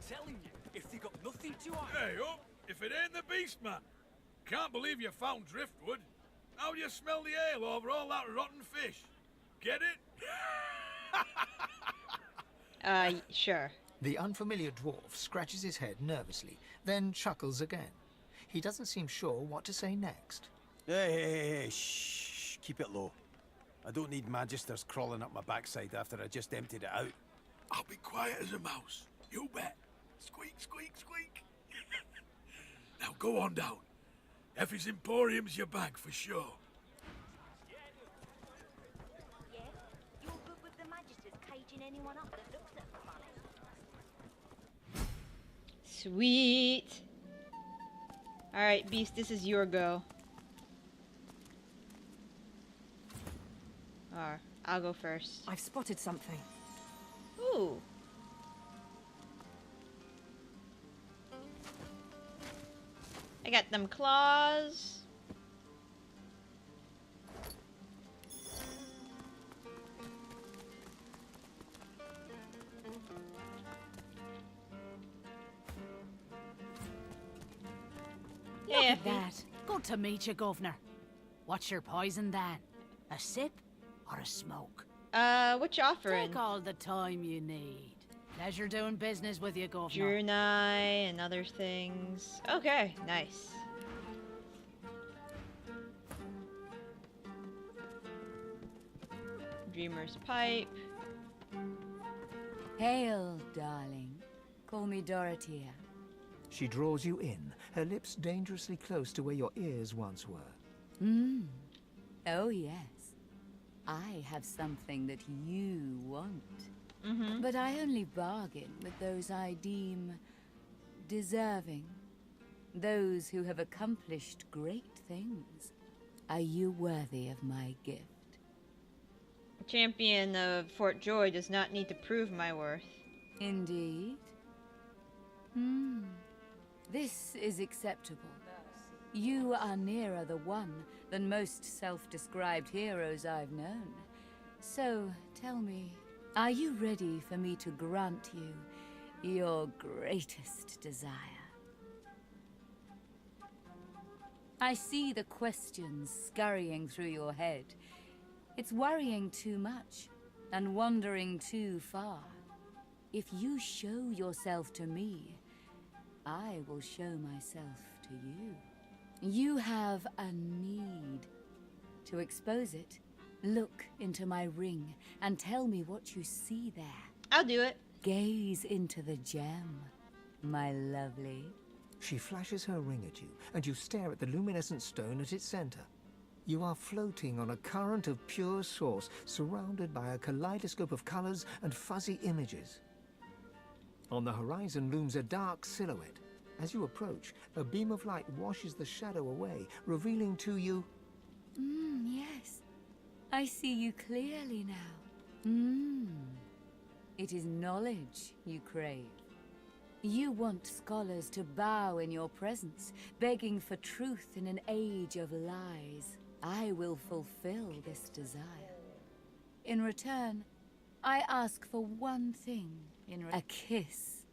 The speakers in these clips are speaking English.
telling you, if they got nothing to hide... Hey, up! If it ain't the beast, man! Can't believe you found driftwood. How do you smell the ale over all that rotten fish? Get it? Sure. The unfamiliar dwarf scratches his head nervously, then chuckles again. He doesn't seem sure what to say next. Hey, shh, keep it low. I don't need magisters crawling up my backside after I just emptied it out. I'll be quiet as a mouse. You bet. Squeak, squeak, squeak. Now go on down. Effie's Emporium's your bag for sure. Yeah? You're good with the magisters caging anyone up that looks at them funny. Sweet. Alright, Beast, this is your go. Or, I'll go first. I've spotted something. Ooh. I got them claws. Look at that. Good to meet you, Governor. What's your poison then? A sip or a smoke? What you offering? Take all the time you need. Pleasure doing business with you, Governor. Jurnai and other things. Okay, nice. Dreamer's pipe. Hail, darling. Call me Dorothea. She draws you in, her lips dangerously close to where your ears once were. Oh, yes. I have something that you want. Mm-hmm. But I only bargain with those I deem deserving. Those who have accomplished great things. Are you worthy of my gift? Champion of Fort Joy does not need to prove my worth. Indeed. This is acceptable. You are nearer the one than most self-described heroes I've known. So, tell me, are you ready for me to grant you your greatest desire? I see the questions scurrying through your head. It's worrying too much and wandering too far. If you show yourself to me, I will show myself to you. You have a need. To expose it, look into my ring and tell me what you see there. I'll do it. Gaze into the gem, my lovely. She flashes her ring at you, and you stare at the luminescent stone at its center. You are floating on a current of pure source, surrounded by a kaleidoscope of colors and fuzzy images. On the horizon looms a dark silhouette. As you approach, a beam of light washes the shadow away, revealing to you... Yes. I see you clearly now. It is knowledge you crave. You want scholars to bow in your presence, begging for truth in an age of lies. I will fulfill this desire. In return, I ask for one thing. A kiss.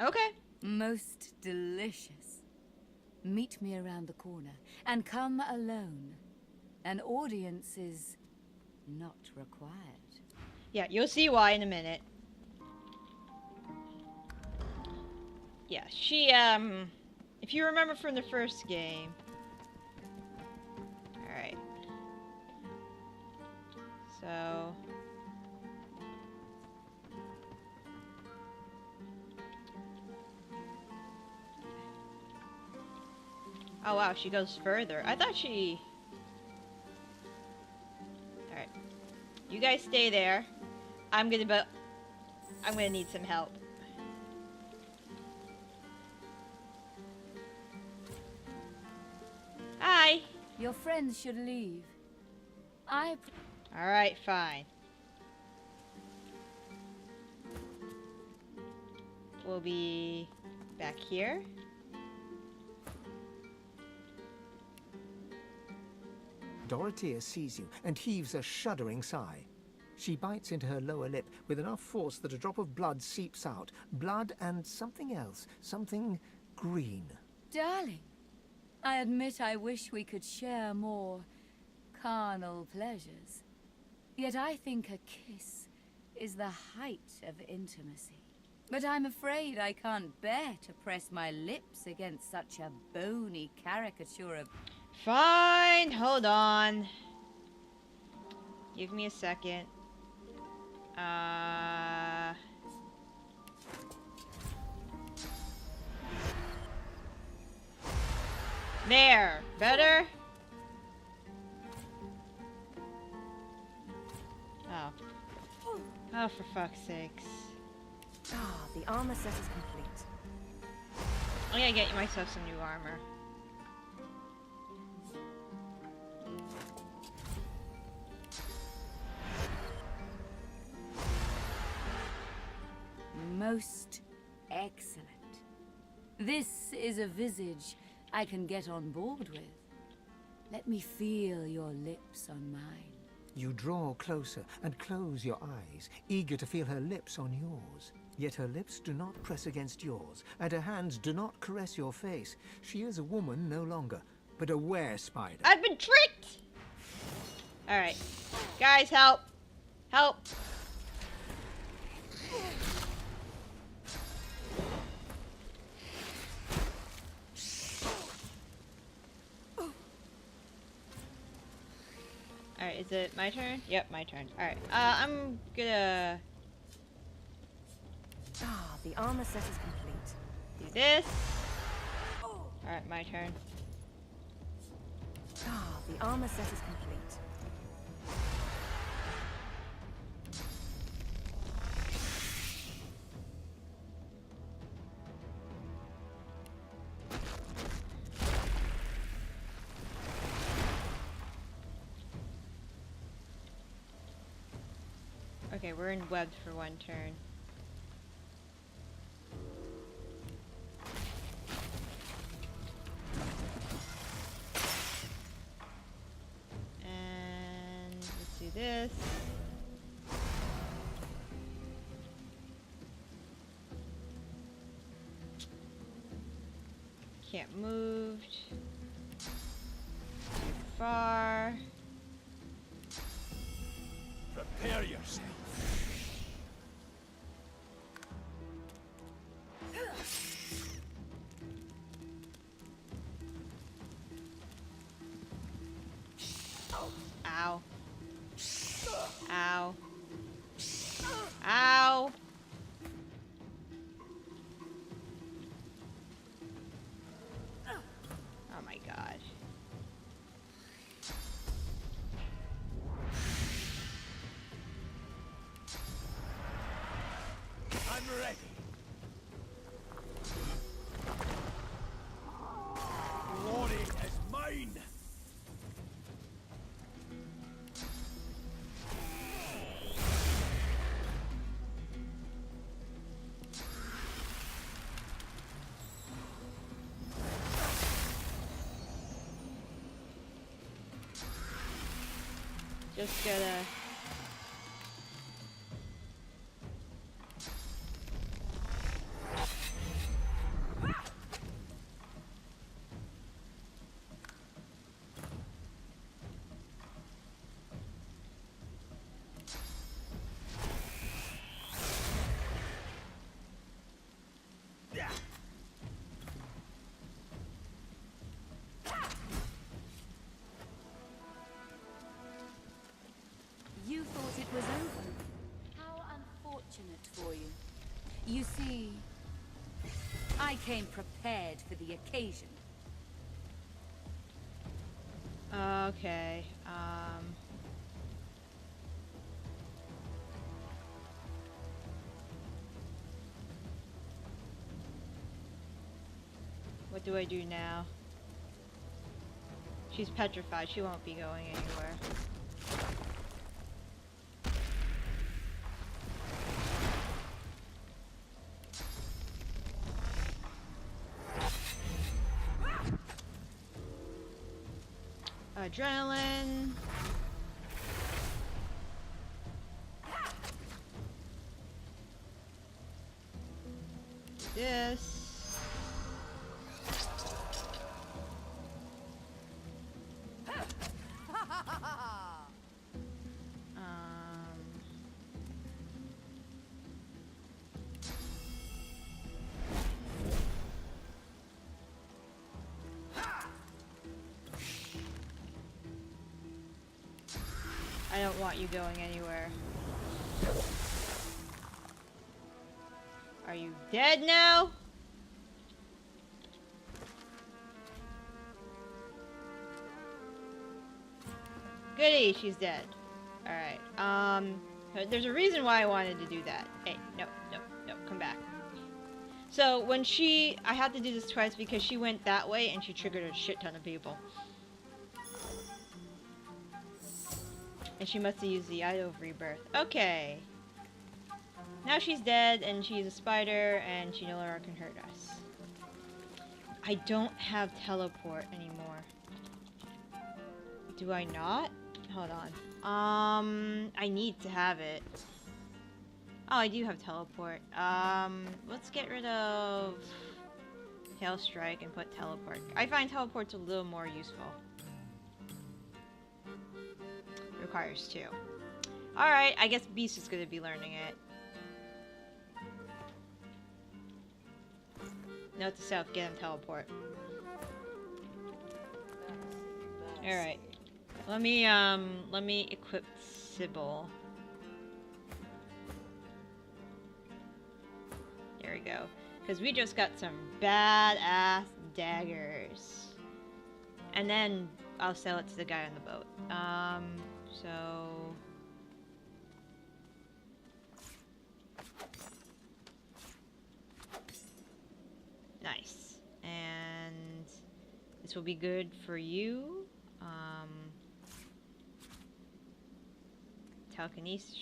Okay. Most delicious. Meet me around the corner, and come alone. An audience is not required. Yeah, you'll see why in a minute. Yeah, she, if you remember from the first game. Alright. So... oh wow, she goes further. I thought she... Alright. You guys stay there. I'm gonna need some help. Hi! Your friends should leave. Alright, fine. We'll be back here. Dorothea sees you and heaves a shuddering sigh. She bites into her lower lip with enough force that a drop of blood seeps out. Blood and something else. Something green. Darling, I admit I wish we could share more carnal pleasures. Yet I think a kiss is the height of intimacy. But I'm afraid I can't bear to press my lips against such a bony caricature of... Fine, hold on. Give me a second. There! Better? Oh. Oh, for fuck's sakes. Ah, the armor set is complete. I'm gonna get myself some new armor. Most excellent. This is a visage I can get on board with. Let me feel your lips on mine. You draw closer and close your eyes, eager to feel her lips on yours. Yet her lips do not press against yours, and her hands do not caress your face. She is a woman no longer, but a were-spider. I've been tricked! Alright. Guys, help! Help! Alright, is it my turn? Yep, my turn. Alright, I'm gonna... Ah, the armor set is complete. do this. Alright, my turn. Ah, the armor set is complete. Okay, we're in webbed for one turn. And let's do this. Can't move. Too far. Prepare yourself. Ow. Ow. Ow. Oh my god. I'm ready. Glory is mine. Just gotta... You thought it was over. How unfortunate for you. You see, I came prepared for the occasion. Okay, what do I do now? She's petrified. She won't be going anywhere. Adrenaline. this. I don't want you going anywhere. Are you dead now? Goody, she's dead. Alright, there's a reason why I wanted to do that. Hey, no, come back. So, when I had to do this twice because she went that way and she triggered a shit ton of people. And she must have used the Idol of Rebirth. Okay. Now she's dead, and she's a spider, and she no longer can hurt us. I don't have teleport anymore. Do I not? Hold on. I need to have it. Oh, I do have teleport. Let's get rid of Hail Strike and put teleport. I find teleport's a little more useful. Requires 2. Alright, I guess Beast is going to be learning it. Note to self, get him teleport. Alright. Let me equip Sybil. There we go. Because we just got some badass daggers. And then I'll sell it to the guy on the boat. So... Nice. And this will be good for you. Telekinesis,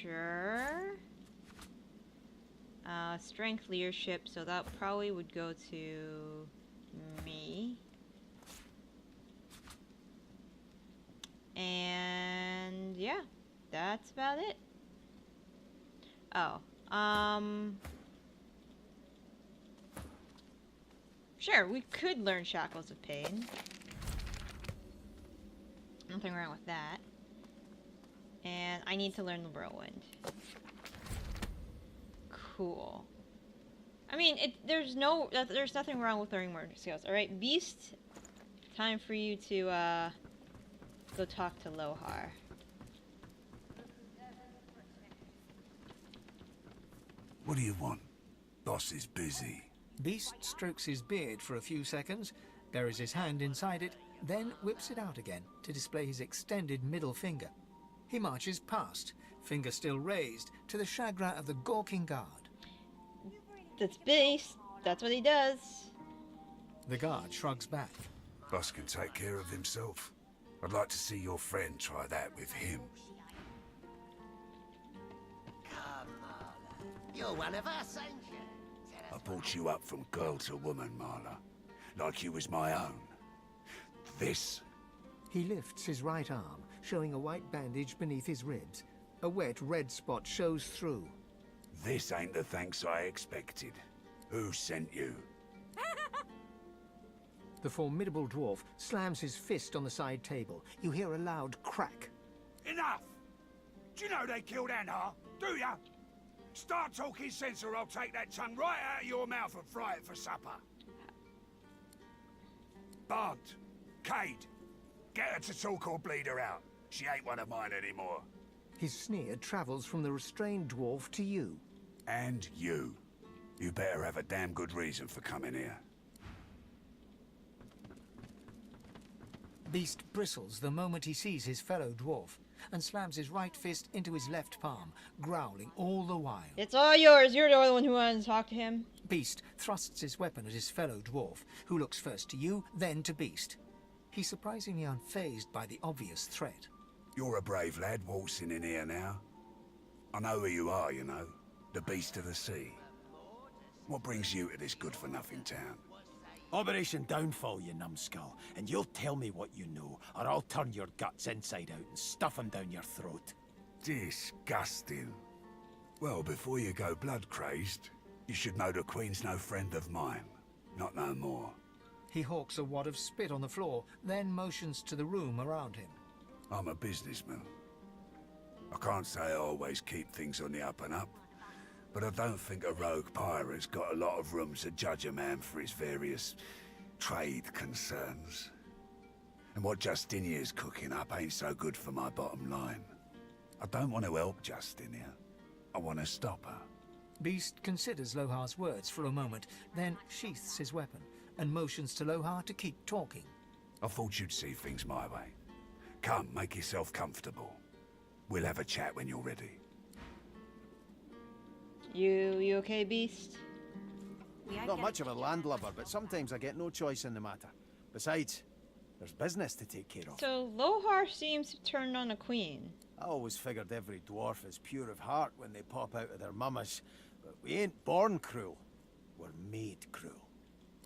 sure. Strength, leadership, so that probably would go to me. And yeah, that's about it. Oh, sure, we could learn Shackles of Pain. Nothing wrong with that. And I need to learn the Whirlwind. Cool. I mean, there's nothing wrong with learning more skills. Alright, Beast, time for you to, go talk to Lohar. What do you want? Boss is busy. Beast strokes his beard for a few seconds, buries his hand inside it, then whips it out again to display his extended middle finger. He marches past, finger still raised, to the chagrin of the gawking guard. That's Beast. That's what he does. The guard shrugs back. Boss can take care of himself. I'd like to see your friend try that with him. Come on, you're one of us, ain't you? I brought you up from girl to woman, Marla. Like you was my own. This... He lifts his right arm, showing a white bandage beneath his ribs. A wet red spot shows through. This ain't the thanks I expected. Who sent you? The formidable dwarf slams his fist on the side table. You hear a loud crack. Enough! Do you know they killed Anhar? Do ya? Start talking sense or I'll take that tongue right out of your mouth and fry it for supper. Barnt, Cade, get her to talk or bleed her out. She ain't one of mine anymore. His sneer travels from the restrained dwarf to you. And you. You better have a damn good reason for coming here. Beast bristles the moment he sees his fellow dwarf, and slams his right fist into his left palm, growling all the while. It's all yours. You're the only one who wanted to talk to him. Beast thrusts his weapon at his fellow dwarf, who looks first to you, then to Beast. He's surprisingly unfazed by the obvious threat. You're a brave lad waltzing in here now. I know who you are, you know. The Beast of the Sea. What brings you to this good-for-nothing town? Operation Downfall, you numbskull, and you'll tell me what you know, or I'll turn your guts inside out and stuff them down your throat. Disgusting. Well, before you go blood-crazed, You should know the Queen's no friend of mine. Not no more. He hawks a wad of spit on the floor, then motions to the room around him. I'm a businessman. I can't say I always keep things on the up and up, but I don't think a rogue pirate's got a lot of room to judge a man for his various trade concerns. And what Justinia's cooking up ain't so good for my bottom line. I don't want to help Justinia. I want to stop her. Beast considers Lohar's words for a moment, then sheaths his weapon and motions to Lohar to keep talking. I thought you'd see things my way. Come, make yourself comfortable. We'll have a chat when you're ready. You okay, Beast? Not much of a landlubber, but sometimes I get no choice in the matter. Besides, there's business to take care of. So Lohar seems to turn on a queen. I always figured every dwarf is pure of heart when they pop out of their mummas, but we ain't born cruel. We're made cruel.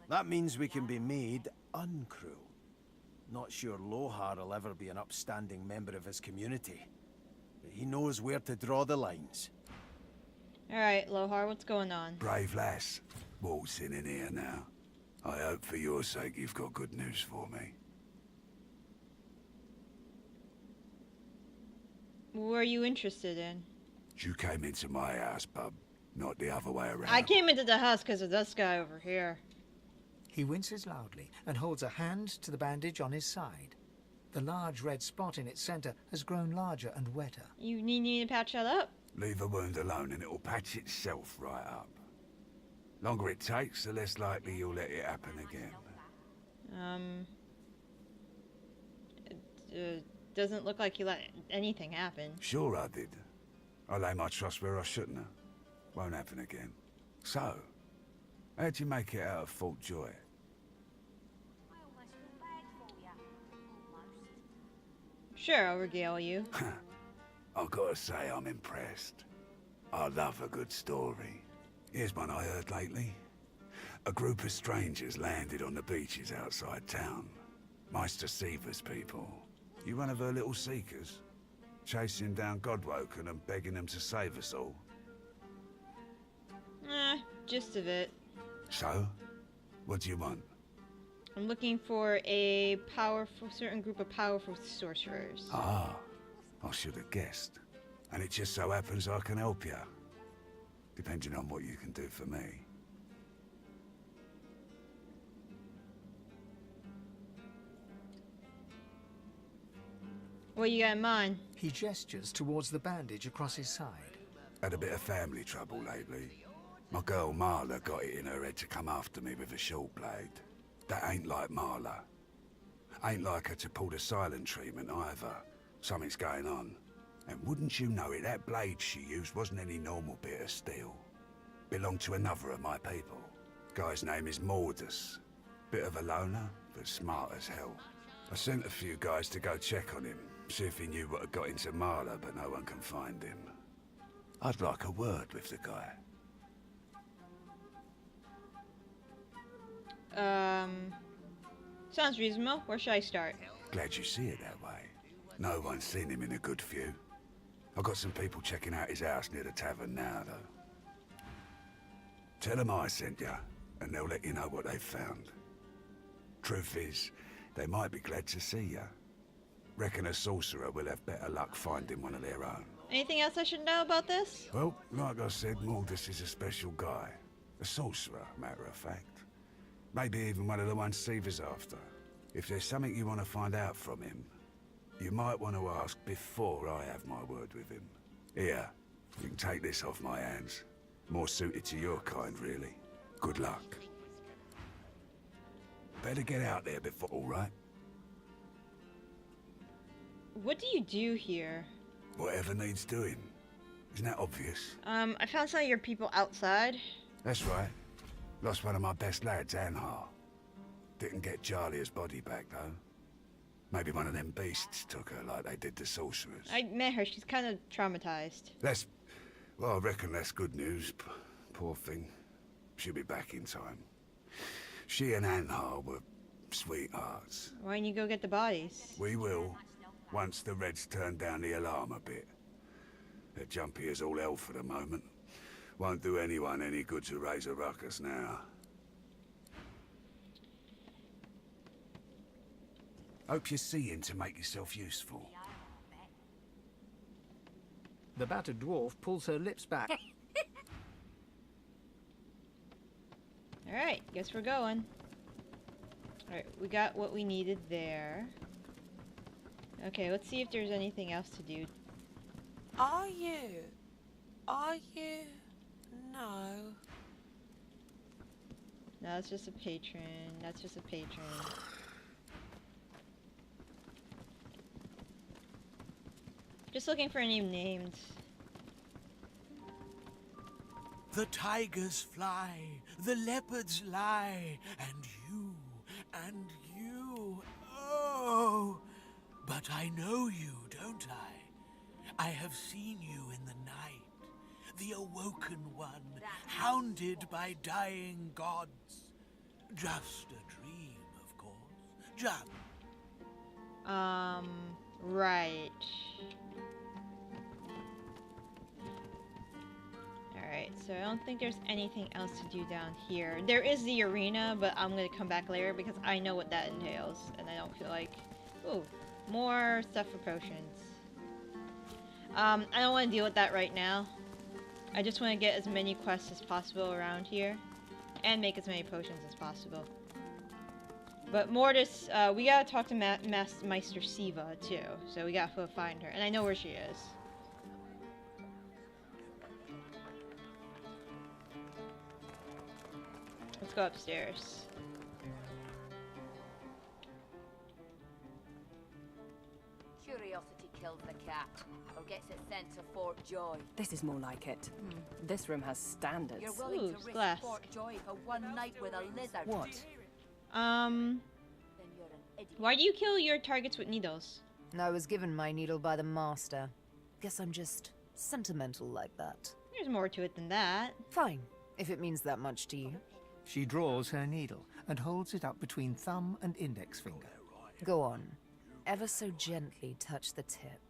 That means we can be made uncruel. Not sure Lohar will ever be an upstanding member of his community, but he knows where to draw the lines. Alright, Lohar, what's going on? Brave lass, waltzing in here now. I hope for your sake you've got good news for me. What are you interested in? You came into my house, bub, not the other way around. I came into the house because of this guy over here. He winces loudly and holds a hand to the bandage on his side. The large red spot in its center has grown larger and wetter. You need me to patch that up? Leave a wound alone and it'll patch itself right up. Longer it takes, the less likely you'll let it happen again. It doesn't look like you let anything happen. Sure I did. I lay my trust where I shouldn't have. Won't happen again. So, how'd you make it out of Fort Joy? I almost feel bad for you. Almost. Sure, I'll regale you. I've got to say I'm impressed. I love a good story. Here's one I heard lately. A group of strangers landed on the beaches outside town. Meister Seaver's people. You one of her little seekers? Chasing down Godwoken and begging them to save us all? Gist of it. So? What do you want? I'm looking for a certain group of powerful sorcerers. Ah, I should have guessed. And it just so happens I can help you. Depending on what you can do for me. What you got in mind? He gestures towards the bandage across his side. Had a bit of family trouble lately. My girl Marla got it in her head to come after me with a short blade. That ain't like Marla. Ain't like her to pull the silent treatment either. Something's going on. And wouldn't you know it, that blade she used wasn't any normal bit of steel. Belonged to another of my people. Guy's name is Mordus. Bit of a loner, but smart as hell. I sent a few guys to go check on him, see if he knew what had got into Marla, but no one can find him. I'd like a word with the guy. Sounds reasonable. Where should I start? Glad you see it that way. No one's seen him in a good few. I've got some people checking out his house near the tavern now, though. Tell them I sent you, and they'll let you know what they've found. Truth is, they might be glad to see you. Reckon a sorcerer will have better luck finding one of their own. Anything else I should know about this? Well, like I said, Mordus is a special guy. A sorcerer, matter of fact. Maybe even one of the ones Seaver's after. If there's something you want to find out from him, you might want to ask before I have my word with him. Here, you can take this off my hands. More suited to your kind, really. Good luck. Better get out there before, all right? What do you do here? Whatever needs doing. Isn't that obvious? I found some of your people outside. That's right. Lost one of my best lads, Anhar. Didn't get Jalia's body back, though. Maybe one of them beasts took her like they did the sorcerers. I met her. She's kind of traumatized. Well, I reckon that's good news. Poor thing. She'll be back in time. She and Anhar were sweethearts. Why don't you go get the bodies? We will, once the Reds turn down the alarm a bit. They're jumpy as all hell for the moment. Won't do anyone any good to raise a ruckus now. Hope you're seeing to make yourself useful. The battered dwarf pulls her lips back. Alright, guess we're going. Alright, we got what we needed there. Okay, let's see if there's anything else to do. Are you? Are you? No. No, that's just a patron. That's just a patron. Just looking for any names. The tigers fly, the leopards lie, and you, oh! But I know you, don't I? I have seen you in the night, the awoken one, hounded by dying gods. Just a dream, of course. Just... Right. Alright, so I don't think there's anything else to do down here. There is the arena, but I'm gonna come back later because I know what that entails, and I don't feel like... Ooh, more stuff for potions. I don't want to deal with that right now. I just want to get as many quests as possible around here, and make as many potions as possible. But Mortis, we gotta talk to Meister Siva, too, so we gotta go find her, and I know where she is. Let's go upstairs. Curiosity kills the cat, or gets it sent to Fort Joy. This is more like it. This room has standards. You're willing Ooh, to risk glass. Fort Joy for one night with a lizard. What? Then you're an idiot. Why do you kill your targets with needles? I was given my needle by the master. Guess I'm just sentimental like that. There's more to it than that. Fine, if it means that much to you. She draws her needle and holds it up between thumb and index finger. Go on. Ever so gently touch the tip.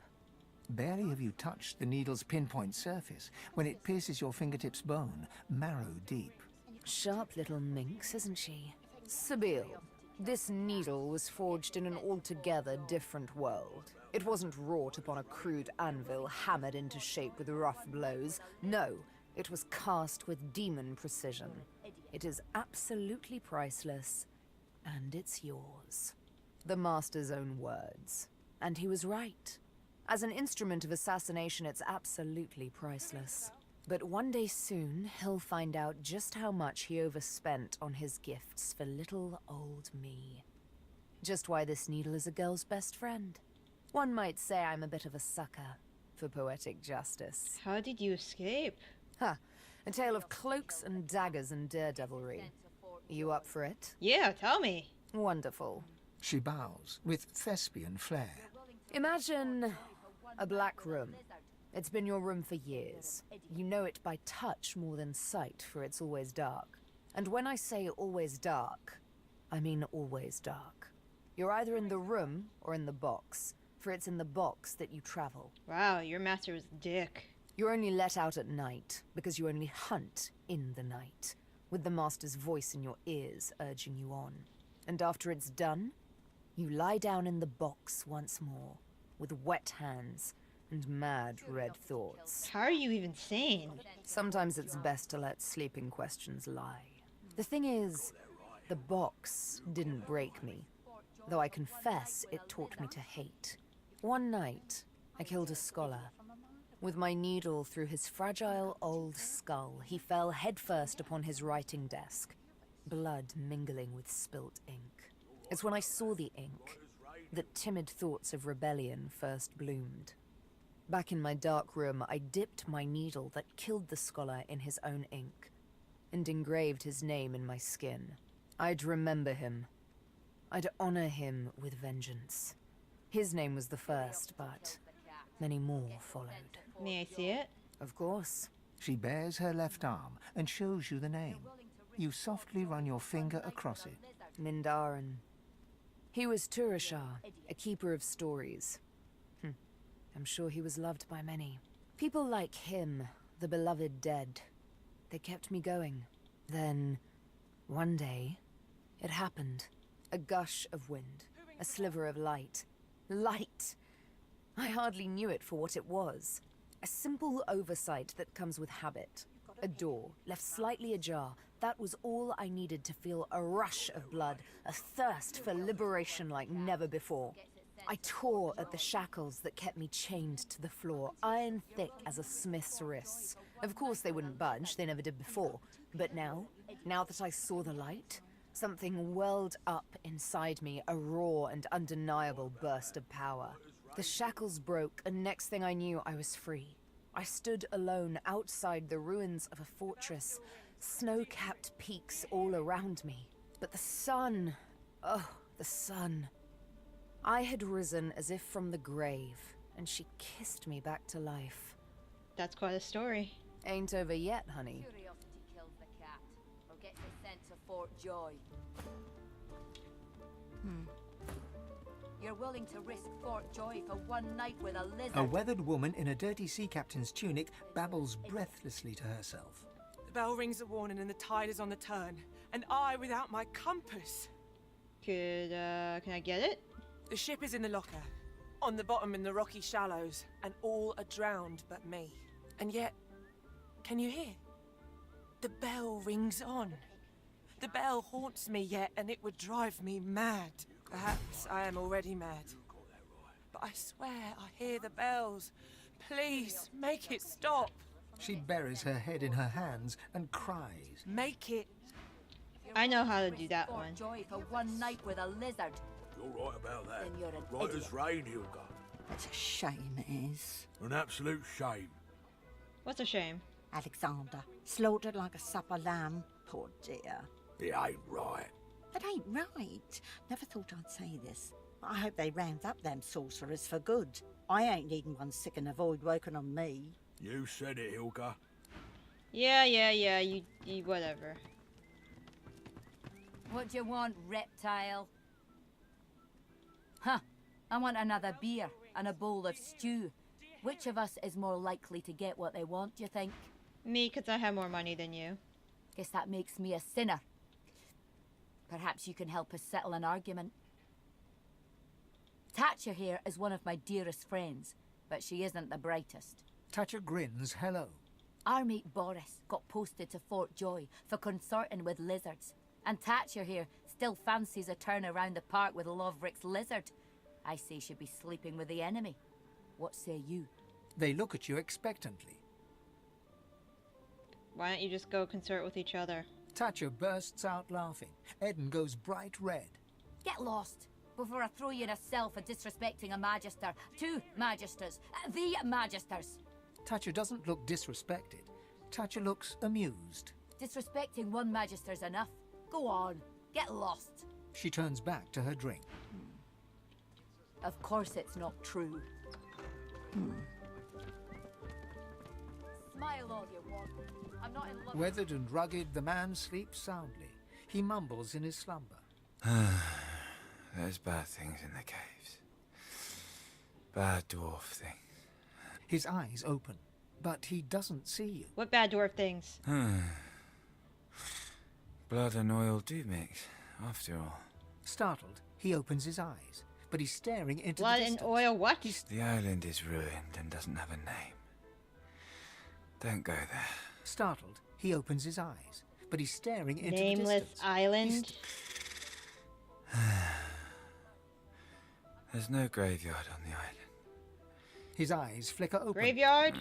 Barely have you touched the needle's pinpoint surface when it pierces your fingertip's bone, marrow deep. Sharp little minx, isn't she? Sibyl, this needle was forged in an altogether different world. It wasn't wrought upon a crude anvil, hammered into shape with rough blows. No, it was cast with demon precision. It is absolutely priceless, and it's yours. The master's own words. And he was right. As an instrument of assassination, it's absolutely priceless. But one day soon, he'll find out just how much he overspent on his gifts for little old me. Just why this needle is a girl's best friend. One might say I'm a bit of a sucker for poetic justice. How did you escape? Ha! A tale of cloaks and daggers and daredevilry. You up for it? Yeah, tell me. Wonderful. She bows with thespian flair. Imagine a black room. It's been your room for years. You know it by touch more than sight, for it's always dark. And when I say always dark, I mean always dark. You're either in the room or in the box, for it's in the box that you travel. Wow, your master was a dick. You're only let out at night, because you only hunt in the night, with the master's voice in your ears urging you on. And after it's done, you lie down in the box once more, with wet hands and mad red thoughts. How are you even sane? Sometimes it's best to let sleeping questions lie. The thing is, the box didn't break me, though I confess it taught me to hate. One night, I killed a scholar. With my needle through his fragile old skull, he fell headfirst upon his writing desk, blood mingling with spilt ink. It's when I saw the ink that timid thoughts of rebellion first bloomed. Back in my dark room, I dipped my needle that killed the scholar in his own ink, and engraved his name in my skin. I'd remember him. I'd honor him with vengeance. His name was the first, but many more followed. May I see it? Of course. She bares her left arm and shows you the name. You softly run your finger across it. Mindarin. He was Turashar, a keeper of stories. I'm sure he was loved by many. People like him, the beloved dead, They kept me going. Then, one day, it happened. A gush of wind. A sliver of light. Light! I hardly knew it for what it was. A simple oversight that comes with habit. A door, left slightly ajar. That was all I needed to feel a rush of blood, a thirst for liberation like never before. I tore at the shackles that kept me chained to the floor, iron thick as a smith's wrists. Of course they wouldn't budge, they never did before. But now that I saw the light, something welled up inside me, a raw and undeniable burst of power. The shackles broke, and next thing I knew, I was free. I stood alone outside the ruins of a fortress, snow-capped peaks all around me. But the sun, oh, the sun. I had risen as if from the grave, and she kissed me back to life. That's quite a story. Ain't over yet, honey. Curiosity kills the cat, or gets it sent to Fort Joy. You're willing to risk Fort Joy for one night with a lizard? A weathered woman in a dirty sea captain's tunic babbles breathlessly to herself. The bell rings a warning and the tide is on the turn. And I without my compass. Can I get it? The ship is in the locker, on the bottom in the rocky shallows, and all are drowned but me. And yet, can you hear? The bell rings on. The bell haunts me yet, and it would drive me mad. Perhaps I am already mad. But I swear I hear the bells. Please, make it stop. She buries her head in her hands and cries. Make it. I know how to do that Fort one. Joy for one night with a lizard. You're right about that. Then you're an Right idiot. as rain, Hilga. It's a shame, it is. An absolute shame. What's a shame? Alexander, slaughtered like a supper lamb. Poor dear. It ain't right. It ain't right. Never thought I'd say this. I hope they round up them sorcerers for good. I ain't needing one sick in a void woken on me. You said it, Hilga. Yeah, you whatever. What do you want, reptile? Huh. I want another beer and a bowl of stew. Which of us is more likely to get what they want, do you think? Me, 'cause I have more money than you. Guess that makes me a sinner. Perhaps you can help us settle an argument. Thatcher here is one of my dearest friends, but she isn't the brightest. Thatcher grins hello. Our mate Boris got posted to Fort Joy for consorting with lizards, and Thatcher here still fancies a turn around the park with Loverick's lizard. I say she'd be sleeping with the enemy. What say you? They look at you expectantly. Why don't you just go consort with each other? Thatcher bursts out laughing. Eden goes bright red. Get lost before I throw you in a cell for disrespecting a magister. Two magisters. The magisters. Thatcher doesn't look disrespected. Thatcher looks amused. Disrespecting one magister's enough. Go on. Get lost. She turns back to her drink. Of course it's not true. Smile all you want. I'm not in love. Weathered and rugged, the man sleeps soundly. He mumbles in his slumber. There's bad things in the caves. Bad dwarf things. His eyes open, but he doesn't see you. What bad dwarf things? Blood and oil do mix, after all. Startled, he opens his eyes, but he's staring into Blood the and distance. oil what? The island is ruined and doesn't have a name. Don't go there. Startled, he opens his eyes, but he's staring into the Nameless distance. island? There's no graveyard on the island. His eyes flicker open. Graveyard?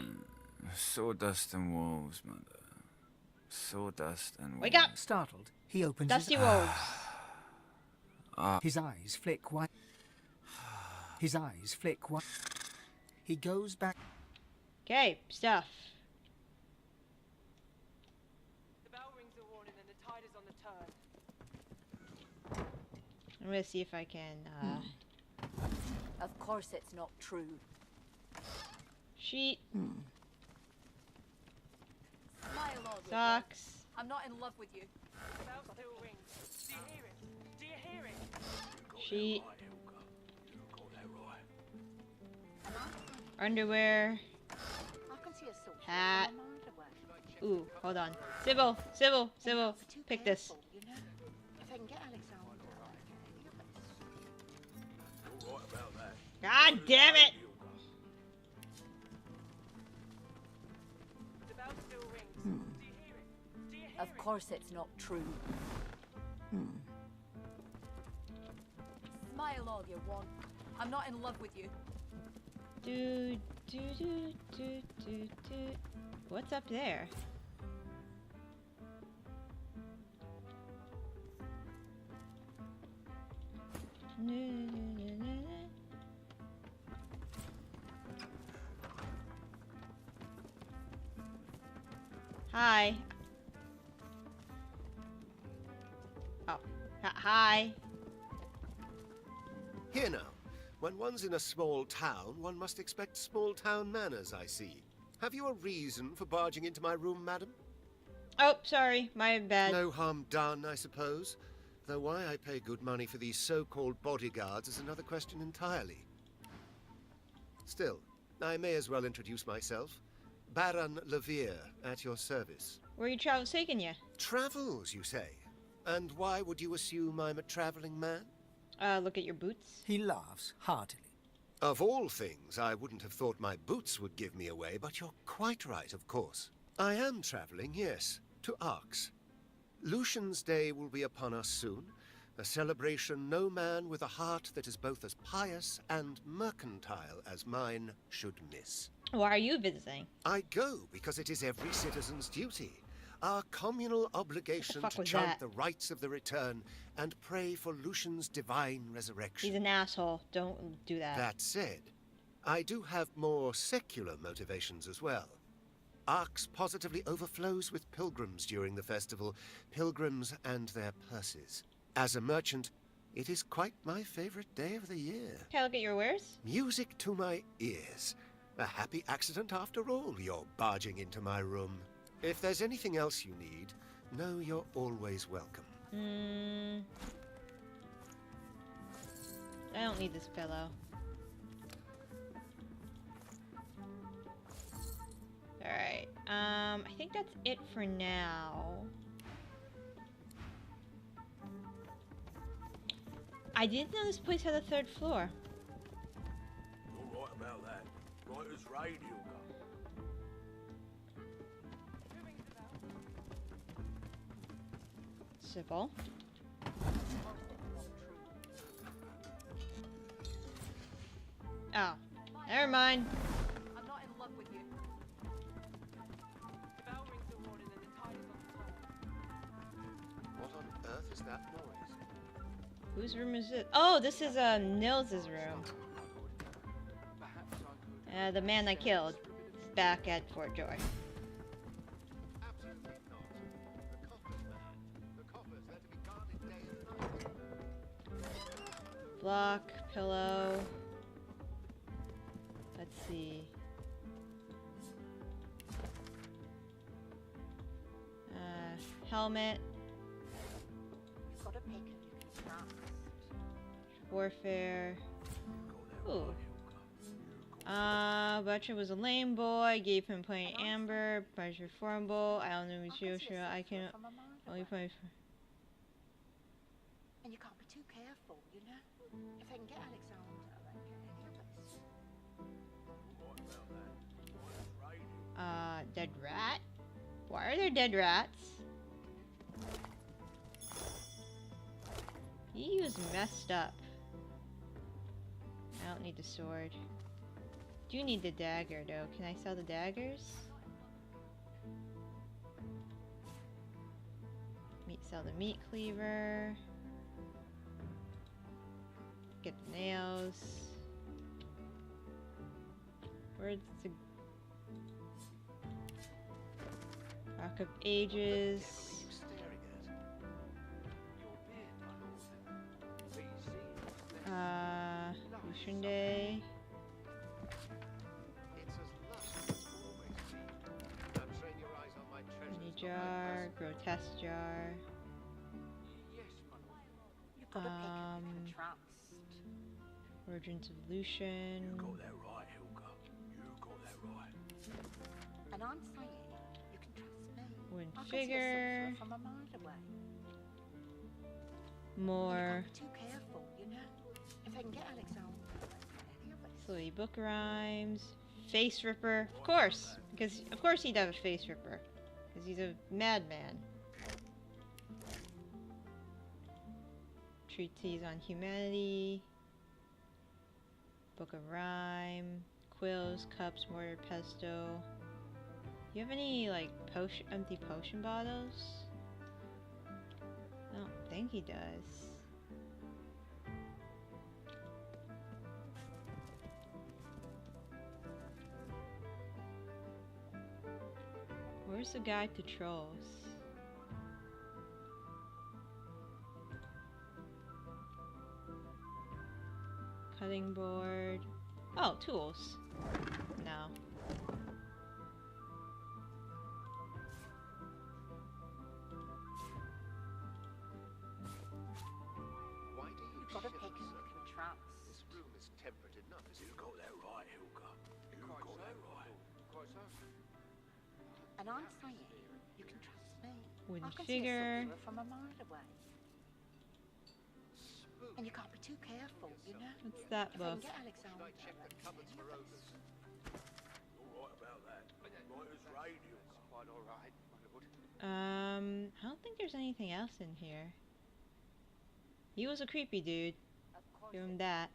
Sawdust and wolves, mother. Sawdust and wolves. Wake up! Startled, he opens Dusty his wolves. His eyes flick white. His eyes flick white. He goes back. Okay, stuff. The bell rings a warning and the tide is on the turn. I'm gonna see if I can, Of course it's not true. Sheet. Smile all you want. Socks. I'm not in love with you. The bell still rings. Do you hear it? Do you hear it? Sheet. Underwear. I can see a sword. Hat. Ooh, hold on. Sybil, Sybil, Sybil, pick this. You know, if I can get Alexander. All right about that. God damn it! The bell still rings. Do you hear it? Do you hear Of course it's not true. Smile all you want. I'm not in love with you. Do, do, do, do, do, do. What's up there? Na, na, na, na, na. Hi. Oh, hi. Here now. When one's in a small town, one must expect small town manners, I see. Have you a reason for barging into my room, madam? Oh, sorry, my bad. No harm done, I suppose. Though why I pay good money for these so-called bodyguards is another question entirely. Still, I may as well introduce myself. Baron Levere, at your service. Where your travels taking you? Travels, you say? And why would you assume I'm a traveling man? Look at your boots. He laughs heartily. Of all things, I wouldn't have thought my boots would give me away, but you're quite right, of course. I am traveling, yes, to Arx. Lucian's Day will be upon us soon, a celebration no man with a heart that is both as pious and mercantile as mine should miss. Why are you visiting? I go because it is every citizen's duty, our communal obligation to chant the rites of the return and pray for Lucian's divine resurrection. He's an asshole. Don't do that. That said, I do have more secular motivations as well. Arx positively overflows with pilgrims during the festival, pilgrims and their purses. As a merchant, it is quite my favorite day of the year. Can I look at your wares? Music to my ears. A happy accident after all, you're barging into my room. If there's anything else you need, know you're always welcome. I don't need this pillow. Alright, I think that's it for now. I didn't know this place had a third floor. All right about that. Right as rain, Hilda. Sybil. Oh, never mind. I'm not in love with you. The bell rings the warden and the tide is on the What on earth is that noise? Whose room is it? Oh, this is Nils's room. The man I killed is back at Fort Joy. Absolutely not. The copper's man. The copper's there to be guarded day and night. Block, pillow. Let's see. Helmet. You've got a pick and you can trust. Warfare. Ooh. Butcher was a lame boy. Gave him plain amber. Punch reformable. I don't know who's Yoshua. I can only play for. And you can't be too careful, you know? If I can get Alexander, Dead rat? Why are there dead rats? He was messed up. I don't need the sword. Do need the dagger though. Can I sell the daggers? Sell the meat cleaver. Get the nails. Where's the Rock of Ages? Lucian Day. Mini jar, grotesque jar. Origins of Lucian. You got that right, Hilda. You got that right. and I'm saying you can trust me. Wooden I can see a figure. sorcerer from a mile away. More. Too careful, you know. If I can get Alexander. Silly book rhymes. Face ripper. Of course. Because of course he'd have a face ripper. Because he's a madman. Treatise on humanity. Book of rhyme. Quills, cups, mortar, pesto. You have any like empty potion bottles? I don't think he does. Where's the guide to trolls? Cutting board. Oh, tools. No. Why do you You've got a shiver, pick you sir? can trust. This room is temperate enough, isn't You it? got that right, Hilka. You got that right. Quite so. And I'm saying, you can trust me. Wooden I can figure. see a sorcerer from a mile away. And you can't be too careful, you know. What's that If I can book? get Alexander. I check the cupboards for ogres? All right about that. Right as rain, Hilka. Quite all right, my lord. I don't think there's anything else in here. He was a creepy dude. Give him that.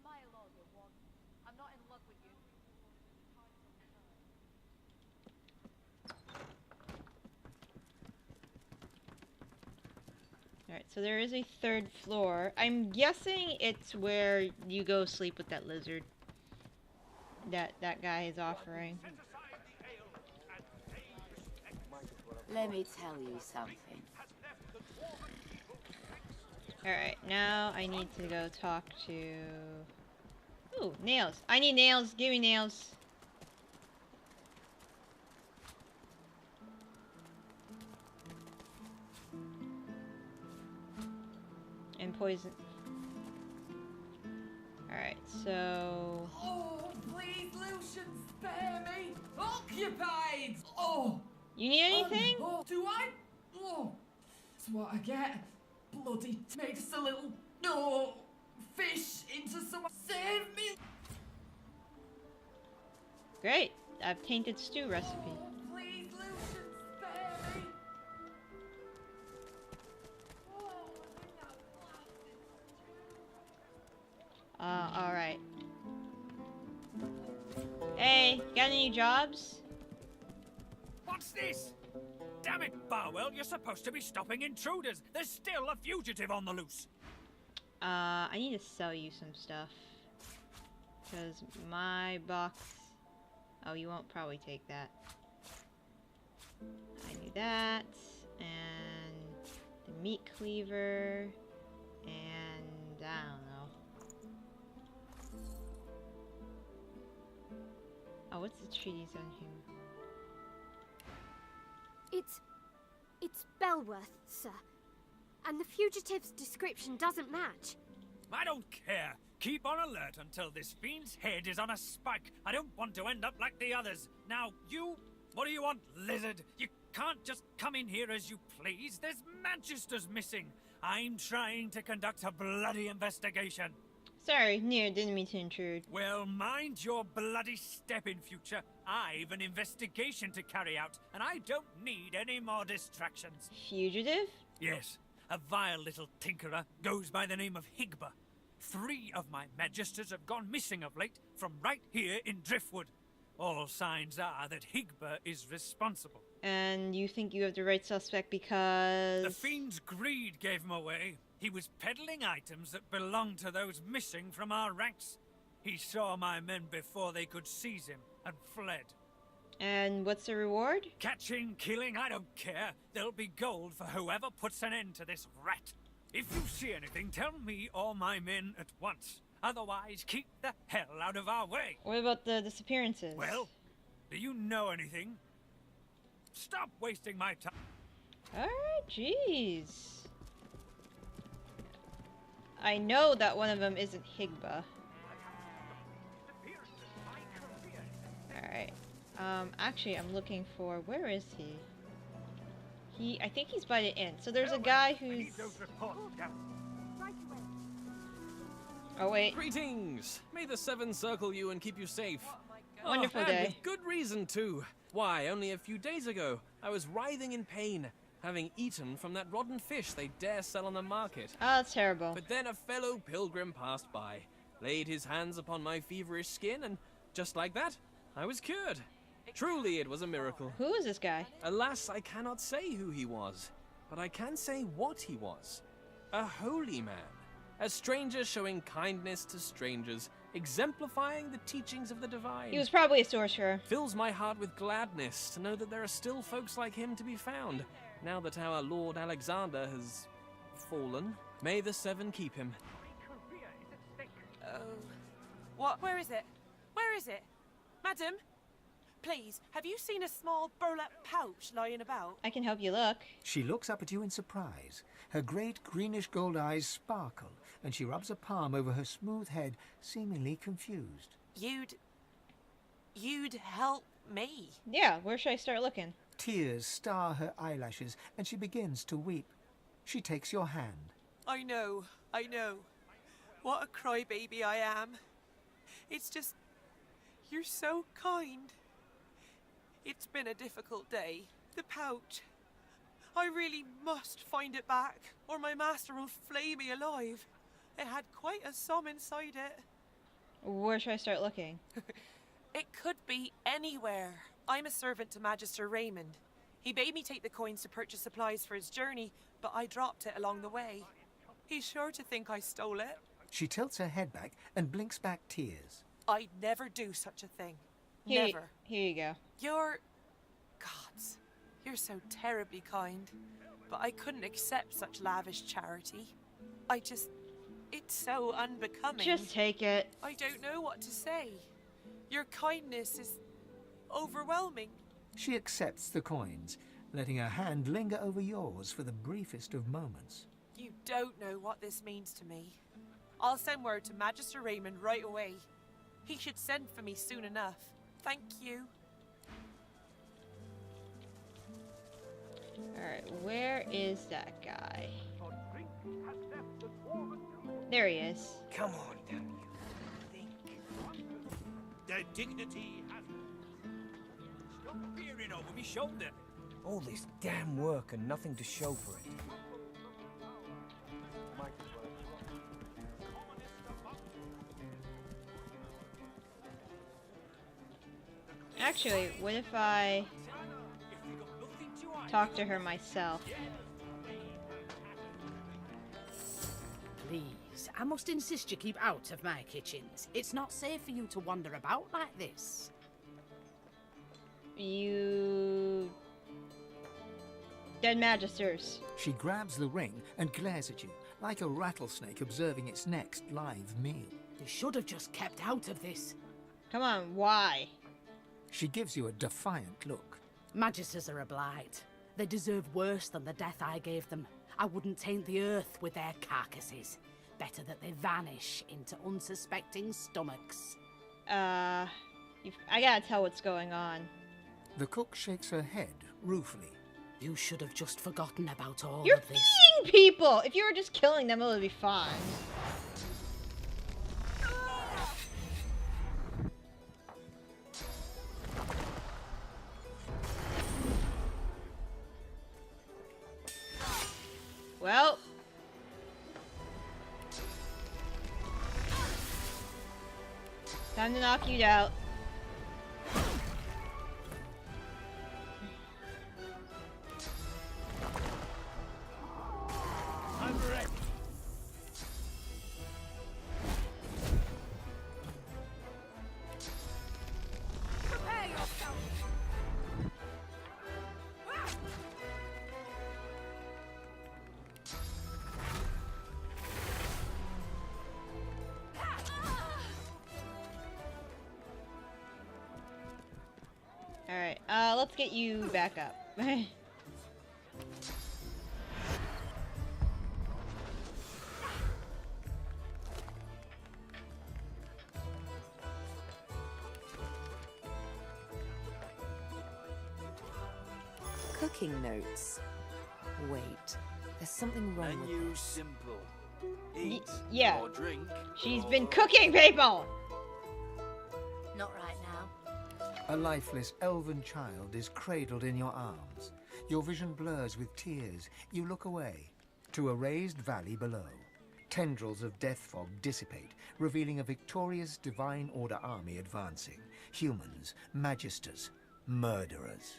Smile all you want. I'm not in love with you. Alright, so there is a third floor. I'm guessing it's where you go sleep with that lizard. That guy is offering. Let me tell you something. Alright, now I need to go talk to... Ooh, nails. I need nails. Give me nails. And poison. Alright, so... Oh, please, Lucian, spare me! Occupied! Oh! You need anything? Oh, do I? Oh, that's what I get. Bloody makes a little fish into someone. Save me! Great. I've tainted stew recipe. Please, Lucian, spare me! Alright. Hey, got any jobs? What's this? Damn it, Barwell, you're supposed to be stopping intruders. There's still a fugitive on the loose. I need to sell you some stuff. Because my box... Oh, you won't probably take that. I need that. And the meat cleaver. And I don't know. Oh, what's the treaties on here? It's Belworth, sir. And the fugitive's description doesn't match. I don't care. Keep on alert until this fiend's head is on a spike. I don't want to end up like the others. Now, you... What do you want, lizard? You can't just come in here as you please. There's Manchester's missing. I'm trying to conduct a bloody investigation. Sorry, didn't mean to intrude. Well, mind your bloody step in future. I've an investigation to carry out, and I don't need any more distractions. Fugitive? Yes, a vile little tinkerer goes by the name of Higba. 3 of my magisters have gone missing of late from right here in Driftwood. All signs are that Higba is responsible. And you think you have the right suspect because... The fiend's greed gave him away. He was peddling items that belonged to those missing from our ranks. He saw my men before they could seize him and fled. And what's the reward? Catching, killing, I don't care. There'll be gold for whoever puts an end to this rat. If you see anything, tell me or my men at once. Otherwise, keep the hell out of our way. What about the disappearances? Well, do you know anything? Stop wasting my time. Alright, jeez. I know that one of them isn't Higba. Alright. Alright. Actually, I'm looking for... Where is he? I think he's by the inn. So there's a guy who's... Oh, wait. Greetings! May the Seven circle you and keep you safe. Wonderful and day. with good reason, too. Why, only a few days ago, I was writhing in pain, having eaten from that rotten fish they dare sell on the market. Oh, that's terrible. But then a fellow pilgrim passed by, laid his hands upon my feverish skin, and just like that, I was cured. Truly, it was a miracle. Who is this guy? Alas, I cannot say who he was, but I can say what he was. A holy man. A stranger showing kindness to strangers, exemplifying the teachings of the divine. He was probably a sorcerer. Fills my heart with gladness to know that there are still folks like him to be found, now that our Lord Alexander has fallen. May the Seven keep him. Oh. What? Where is it? Where is it? Madam? Please, have you seen a small burlap pouch lying about? I can help you look. She looks up at you in surprise. Her great greenish gold eyes sparkle, and she rubs a palm over her smooth head, seemingly confused. You'd help me? Yeah, where should I start looking? Tears star her eyelashes, and she begins to weep. She takes your hand. I know. What a crybaby I am. It's just... you're so kind. It's been a difficult day. The pouch. I really must find it back, or my master will flay me alive. It had quite a sum inside it. Where should I start looking? It could be anywhere. I'm a servant to Magister Raymond. He bade me take the coins to purchase supplies for his journey, but I dropped it along the way. He's sure to think I stole it. She tilts her head back and blinks back tears. I'd never do such a thing. Here, Never. Here you go. You're... gods. You're so terribly kind. But I couldn't accept such lavish charity. It's so unbecoming. Just take it. I don't know what to say. Your kindness is overwhelming. She accepts the coins, letting her hand linger over yours for the briefest of moments. You don't know what this means to me. I'll send word to Magister Raymond right away. He should send for me soon enough. Thank you. Alright, where is that guy? There he is. Come on, damn you. Think. The dignity has... Stop peering over me shoulder. All this damn work and nothing to show for it. Actually, what if I talk to her myself? Please, I must insist you keep out of my kitchens. It's not safe for you to wander about like this. You... Dead Magisters. She grabs the ring and glares at you, like a rattlesnake observing its next live meal. You should have just kept out of this. Come on, why? She gives you a defiant look. Magisters are a blight. They deserve worse than the death I gave them. I wouldn't taint the earth with their carcasses. Better that they vanish into unsuspecting stomachs. I gotta tell what's going on. The cook shakes her head ruefully. You should have just forgotten about all You're of this. feeding people! If you were just killing them, it would be fine. Well... time to knock you out. I'm ready. Prepare yourself. Alright, let's get you back up. Cooking notes. Wait, there's something wrong with Menu this. simple. Eat yeah. or drink. She's or been cooking people! Not right now. A lifeless elven child is cradled in your arms. Your vision blurs with tears. You look away to a raised valley below. Tendrils of death fog dissipate, revealing a victorious Divine Order army advancing. Humans, magisters, murderers.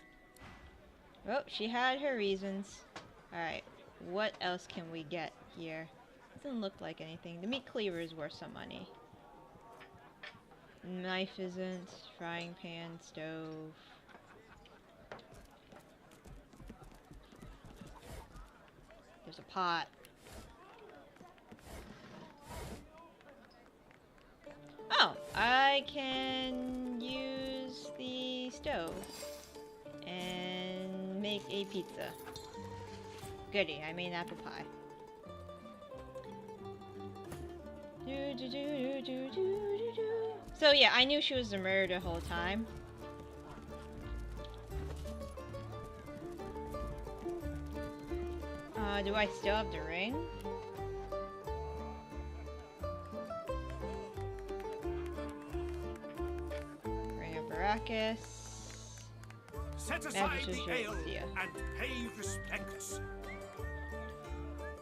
Oh, she had her reasons. Alright, what else can we get here? Doesn't look like anything. The meat cleaver is worth some money. Knife isn't. Frying pan, stove. There's a pot. Oh, I can use the stove and make a pizza. Goody, I made an apple pie. So yeah, I knew she was the murderer the whole time. Do I still have the ring? Ring of Baracus. Set aside Magus the is ale right, yeah. and pay respects.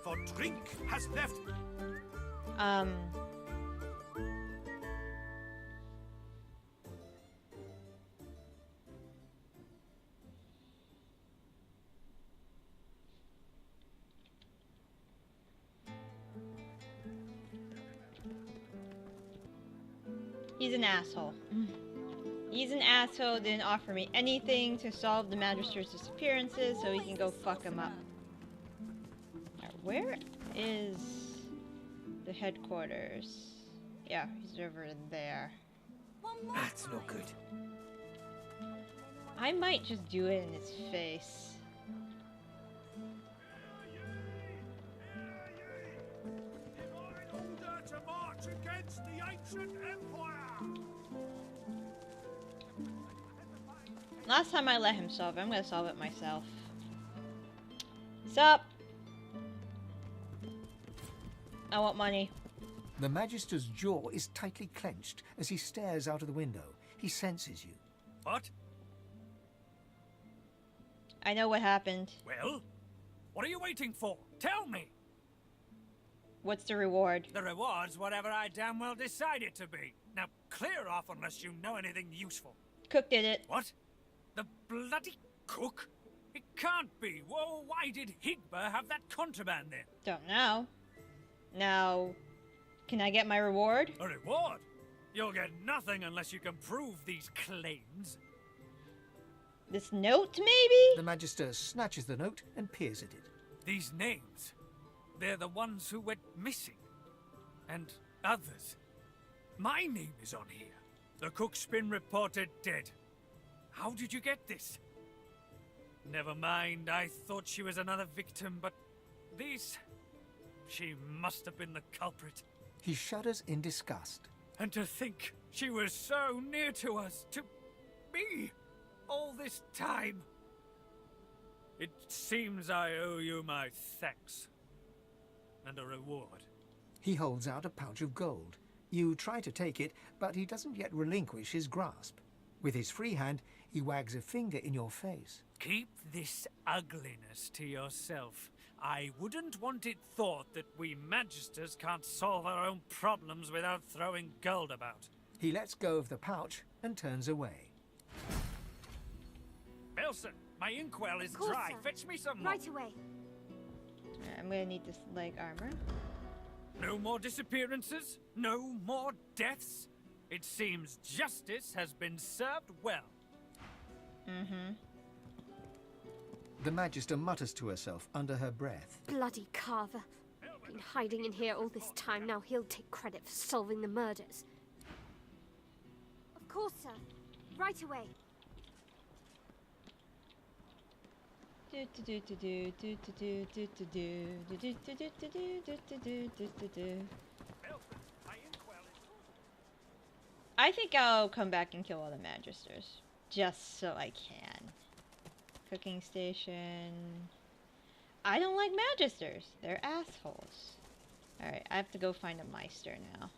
For drink has left. He's an asshole. He's an asshole, didn't offer me anything to solve the Magister's disappearances, so he can go fuck him up. Alright, where is the headquarters? Yeah, he's over there. That's no good. I might just do it in his face. Order to march against the ancient empire. Last time I let him solve it, I'm gonna solve it myself. Sup? I want money. The Magister's jaw is tightly clenched as he stares out of the window. He senses you. What? I know what happened. Well, what are you waiting for? Tell me. What's the reward? The reward's whatever I damn well decide it to be. Now clear off unless you know anything useful. Cook did it. What? The bloody cook? It can't be. Whoa, why did Higba have that contraband then? Don't know. Now, can I get my reward? A reward? You'll get nothing unless you can prove these claims. This note, maybe? The Magister snatches the note and peers at it. These names, they're the ones who went missing. And others. My name is on here. The cook's been reported dead. How did you get this? Never mind, I thought she was another victim, but these... She must have been the culprit. He shudders in disgust. And to think she was so near to us, to me, all this time. It seems I owe you my thanks. And a reward. He holds out a pouch of gold. You try to take it, but he doesn't yet relinquish his grasp. With his free hand, he wags a finger in your face. Keep this ugliness to yourself. I wouldn't want it thought that we Magisters can't solve our own problems without throwing gold about. He lets go of the pouch and turns away. Belson, my inkwell is Course, dry. sir. Fetch me some more. Right away. Alright, I'm gonna need this leg armor. No more disappearances? No more deaths? It seems justice has been served well. Mm-hmm. The Magister mutters to herself under her breath. Bloody Carver. Been hiding in here all this time, now he'll take credit for solving the murders. Of course, sir. Right away. I think I'll come back and kill all the Magisters. Just so I can. Cooking station. I don't like magisters. They're assholes. Alright, I have to go find a Meister now.